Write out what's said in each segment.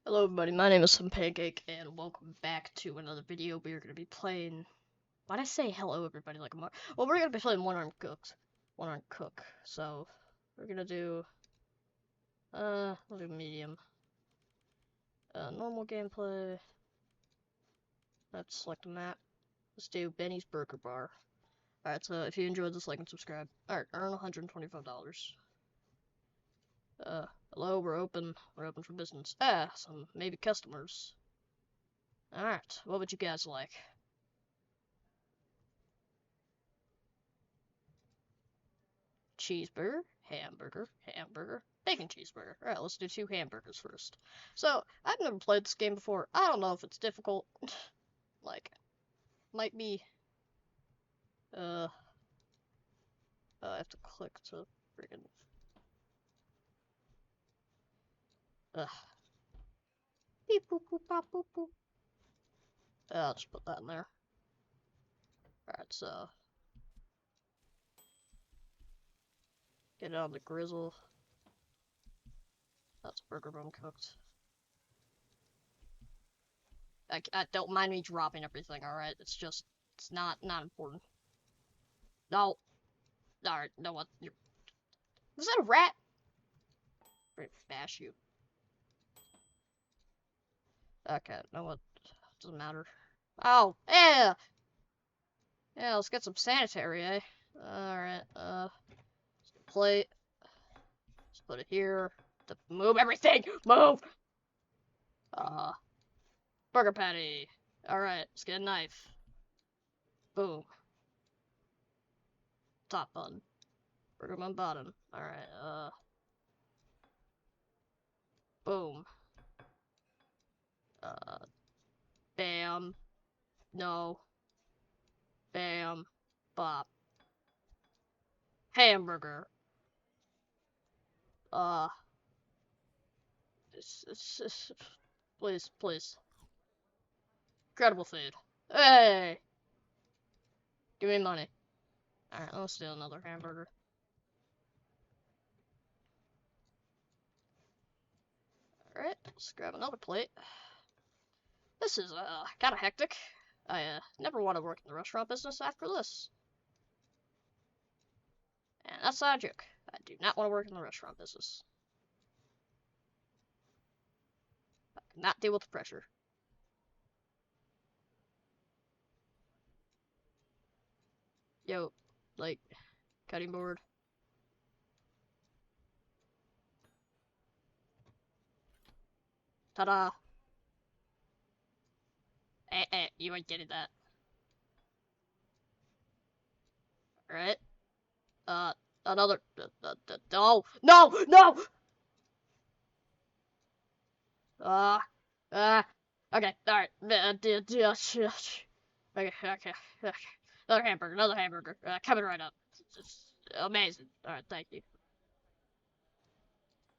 Hello everybody, my name is Some Pancake, and welcome back to another video. We are going to be playing... Why'd I say hello everybody like a Well, we're going to be playing One-Armed Cooks. One-Armed Cook. So, we're going to do... we'll do medium. Normal gameplay. Let's select a map. Let's do Benny's Burger Bar. Alright, so if you enjoyed this, like and subscribe. Alright, earn $125. Hello, we're open. We're open for business. Some maybe customers. Alright, what would you guys like? Cheeseburger, hamburger, bacon cheeseburger. Alright, let's do 2 hamburgers first. So, I've never played this game before. I don't know if it's difficult. Like, might be, I have to click to friggin', beep boop boop bop boop boop. I'll just put that in there. Alright, so, get it on the grizzle. That's burger bun cooked. I don't mind me dropping everything, alright? It's just, it's not important. No. Alright, no what? Is that a rat? I'm gonna bash you. Okay, no what? Doesn't matter. Oh, yeah! Yeah, let's get some sanitary, eh? Alright, plate. Let's put it here. Move everything! Move! Burger patty. Alright, let's get a knife. Boom. Top bun. Burger bun bottom. Alright, boom. Bam. No. Bam. Bop. Hamburger. Please. Incredible food. Hey! Give me money. Alright, let's do another hamburger. Alright, let's grab another plate. This is, kinda hectic. I, never want to work in the restaurant business after this. And that's not a joke. I do not want to work in the restaurant business. I cannot deal with the pressure. Yo, like, cutting board. Ta-da! You ain't getting that. Alright. Another. No! No! Okay, alright. Okay. Another hamburger. Coming right up. It's amazing. Alright, thank you.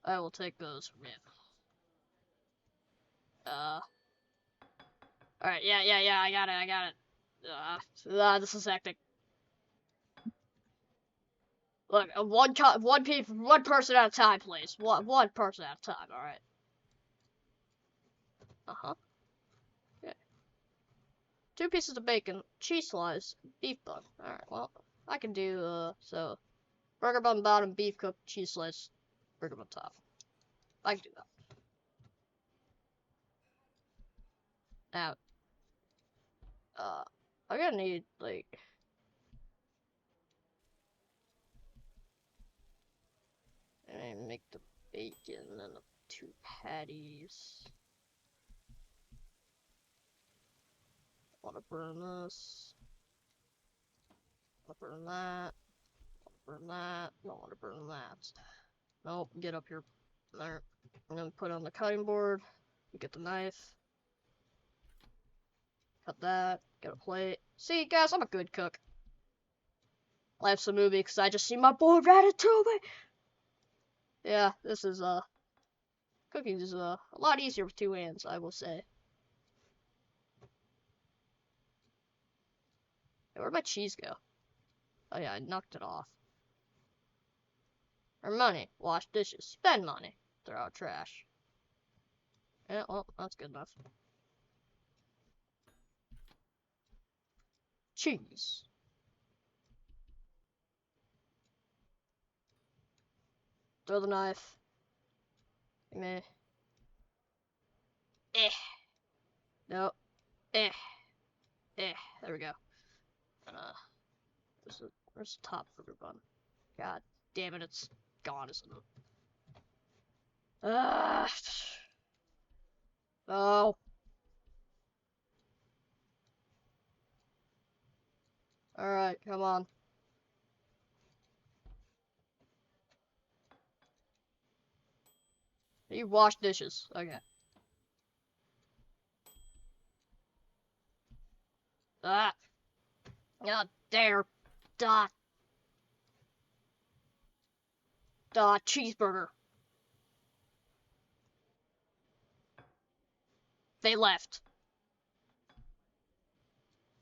I will take those from you. Alright, yeah, I got it. This is hectic. Look, one person at a time, please. One person at a time, alright. Okay. 2 pieces of bacon, cheese slice, beef bun. Alright, well, I can do, so, burger bun bottom, beef cooked, cheese slice, burger bun top. I can do that. Now, I'm gonna need, like, and make the bacon and the 2 patties. Want to burn this. Want to burn that. Burn that. Don't want to burn that. Nope, get up here. There. I'm gonna put on the cutting board. Get the knife. Cut that. Get a plate. See, guys, I'm a good cook. Life's a movie because I just see my boy Ratatouille. Yeah, this is, cooking is, a lot easier with 2 hands, I will say. Hey, where'd my cheese go? Oh yeah, I knocked it off. Earn money. Wash dishes. Spend money. Throw out trash. Yeah, well, that's good enough. Cheese. Throw the knife. Meh. Eh. No. Eh. Eh. There we go. And, where's the top burger bun? God damn it, it's gone, isn't it? Ah. Oh. Alright, come on. You wash dishes. Okay. Ah. God dare. Dot. Dot. Cheeseburger. They left.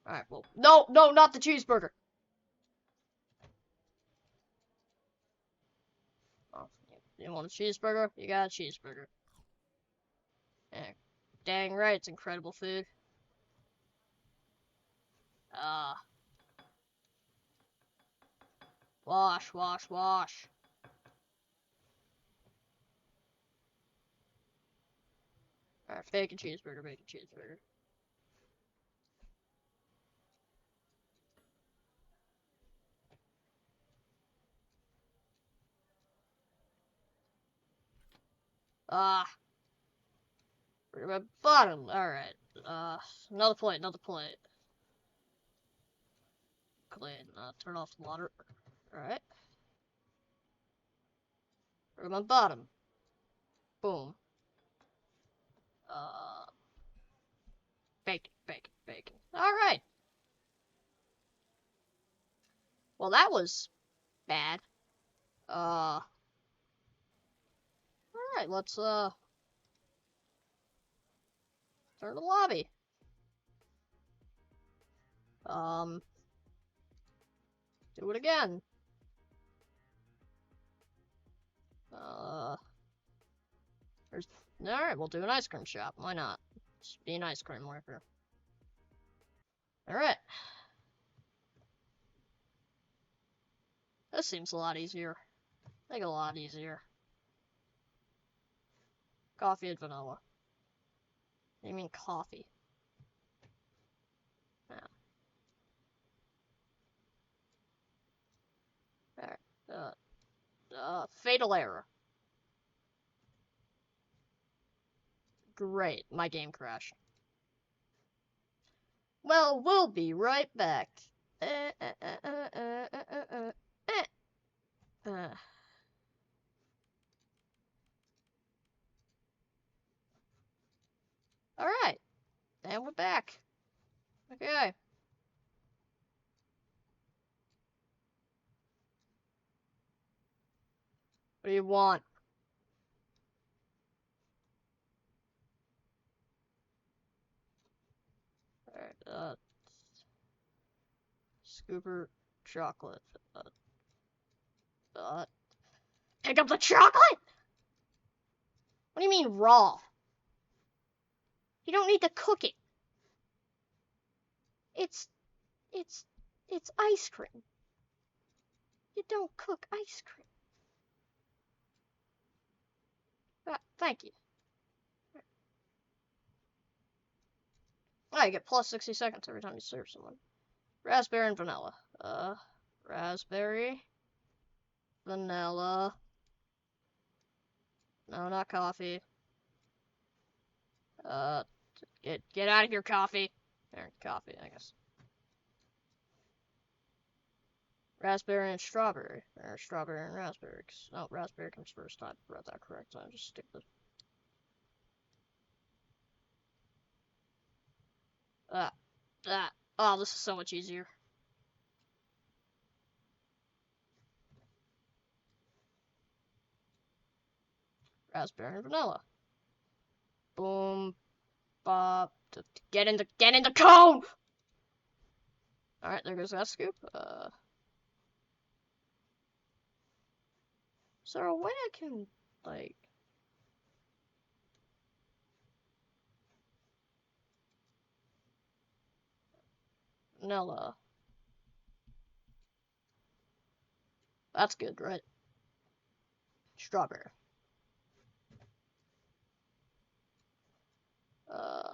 Alright, well. No, no, not the cheeseburger. Oh, you want a cheeseburger? You got a cheeseburger. Yeah, dang right, it's incredible food. Wash, wash, wash. Alright, bacon cheeseburger, bacon cheeseburger. Ah. Bottom. Alright. Another plate, another plate. Clean. Turn off the water. Alright. My bottom. Boom. Bacon, bacon, bacon. Alright. Well, that was bad. Alright, let's, turn the lobby. Do it again. There's... Alright, we'll do an ice cream shop. Why not? Just be an ice cream worker. Alright. This seems a lot easier. Like a lot easier. Coffee and vanilla. What do you mean coffee? Alright. Fatal error. Great, my game crashed. Well, we'll be right back. Alright, and we're back. Okay. What do you want? Alright, scooper chocolate. Pick up the chocolate? What do you mean raw? You don't need to cook it. It's ice cream. You don't cook ice cream. Thank you. Oh, you get plus 60 seconds every time you serve someone. Raspberry and vanilla. Raspberry. Vanilla. No, not coffee. Get out of here, coffee. There, coffee, I guess. Raspberry and strawberry. Or strawberry and raspberry. No, raspberry comes first. I read that correct. I just stick the... Oh, this is so much easier. Raspberry and vanilla. Boom. Bop. Get in the cone! Alright, there goes that scoop. Is there a way I can, like... vanilla. That's good, right? Strawberry. Uh,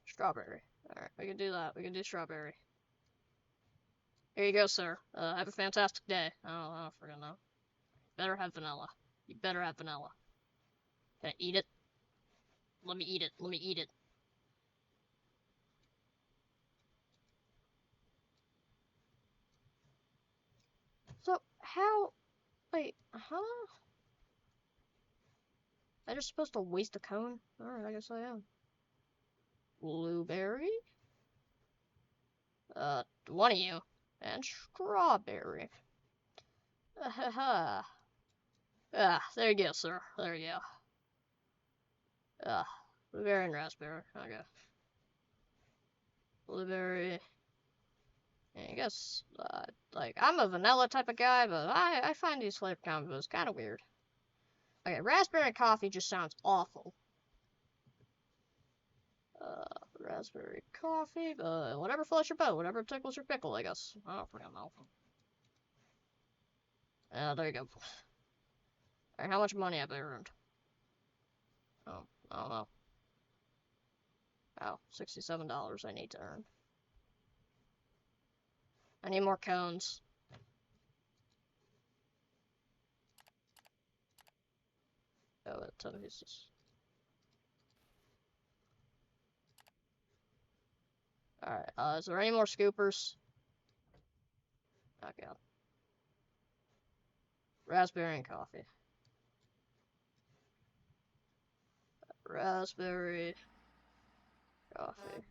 strawberry. Alright, we can do that. We can do strawberry. Here you go, sir. Have a fantastic day. Oh, I don't freaking know. Better have vanilla. You better have vanilla. Can I eat it? Let me eat it. Let me eat it. So, how... Wait, huh? I'm just supposed to waste a cone? Alright, I guess I am. Blueberry? One of you. And strawberry. Ah, there you go, sir. There you go. Blueberry and raspberry. Okay. Blueberry. I guess, like, I'm a vanilla type of guy, but I find these flavor combos kind of weird. Okay, raspberry and coffee just sounds awful. Raspberry coffee, but whatever floats your boat, whatever tickles your pickle, I guess. I don't freaking know. There you go. Alright, how much money have I earned? Oh, I don't know. Oh, $67 I need to earn. I need more cones. Oh, a ton of pieces. Alright, is there any more scoopers? Okay. Raspberry and coffee. Raspberry. Coffee.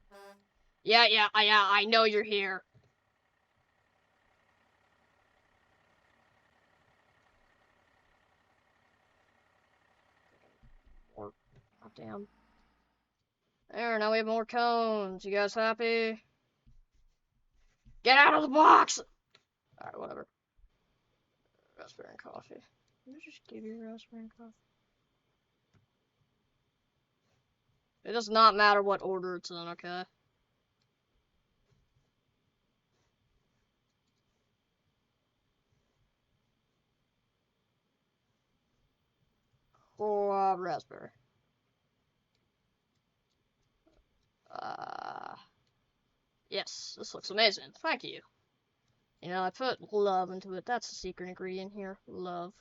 Yeah, I know you're here. Or, oh, damn. There, now we have more cones. You guys happy? Get out of the box! Alright, whatever. Raspberry and coffee. Let me just give you raspberry and coffee. It does not matter what order it's in, okay? Or raspberry. Yes, this looks amazing. Thank you. You know, I put love into it. That's the secret ingredient here. Love.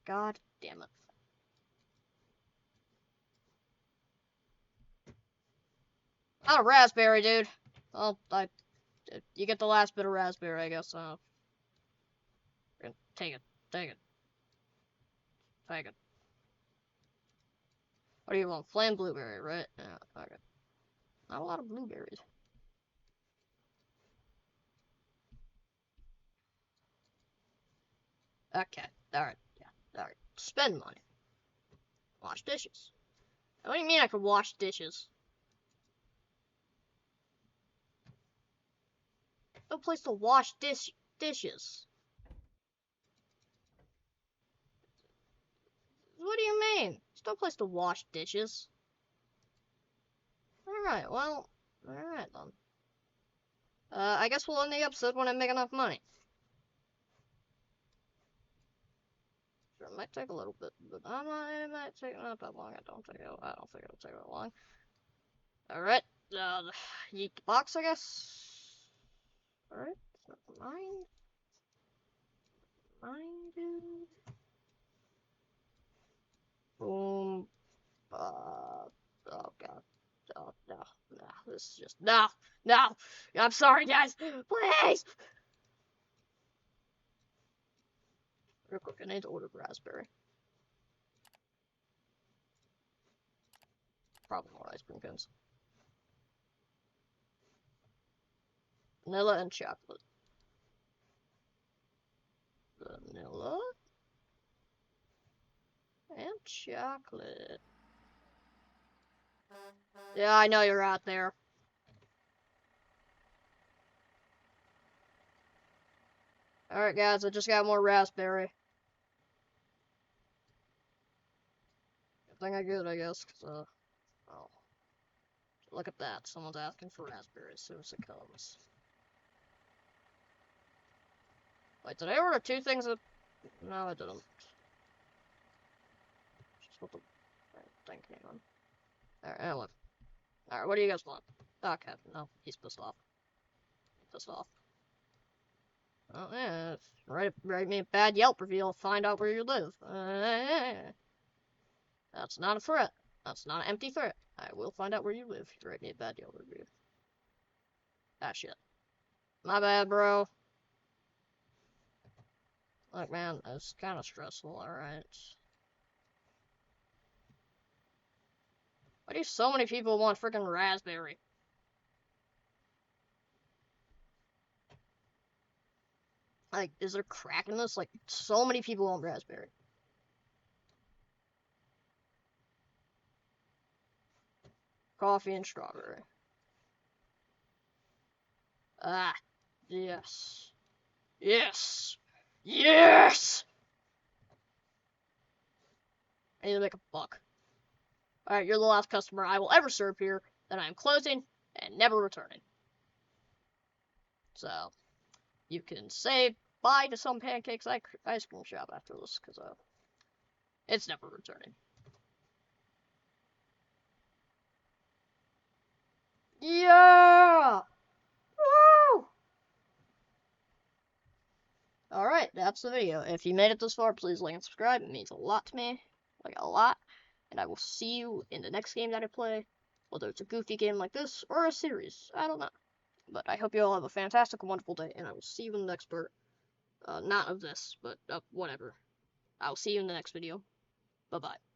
God damn it. Not a raspberry, dude. Well, you get the last bit of raspberry, I guess. Take it. Take it. Take it. What do you want? Flame blueberry, right? Yeah, okay. Not a lot of blueberries. Okay. Alright. Yeah. Alright. Spend money. Wash dishes. What do you mean I could wash dishes? No place to wash dishes. What do you mean? There's no place to wash dishes. Alright, well, alright then. I guess we'll end the episode when I make enough money. Sure, it might take a little bit, but it might take not that long. I don't think it'll take that long. Alright, yeet the box, I guess. Alright, mine. Mine, dude. Boom. Oh god. Oh, no. This is just, no. I'm sorry, guys. Please. Real quick, I need to order raspberry. Probably more ice cream cones. Vanilla and chocolate. Vanilla and chocolate. Yeah, I know you're out there. Alright, guys, I just got more raspberry. Good thing I get, I guess, because, oh. Look at that. Someone's asking for raspberry as soon as it comes. Wait, did I order 2 things of... No, I didn't. Just what the thing came on. Alright, anyway. Alright, what do you guys want? Okay, no, he's pissed off. Pissed off. Oh, yeah, write me a bad Yelp review, I'll find out where you live. That's not a threat. That's not an empty threat. I will find out where you live if you write me a bad Yelp review. Ah, shit. My bad, bro. Look, man, it's kind of stressful, alright? Why do so many people want freaking raspberry? Like, is there crack in this? Like, so many people want raspberry. Coffee and strawberry. Ah, yes. Yes! Yes! I need to make a buck. Alright, you're the last customer I will ever serve here. Then I am closing and never returning. So, you can say bye to some pancakes ice cream shop after this, because it's never returning. Yeah! Woo! Alright, that's the video. If you made it this far, please like and subscribe. It means a lot to me. Like, a lot. And I will see you in the next game that I play. Whether it's a goofy game like this, or a series. I don't know. But I hope you all have a fantastic, wonderful day, and I will see you in the next part. Not of this, but whatever. I'll see you in the next video. Bye-bye.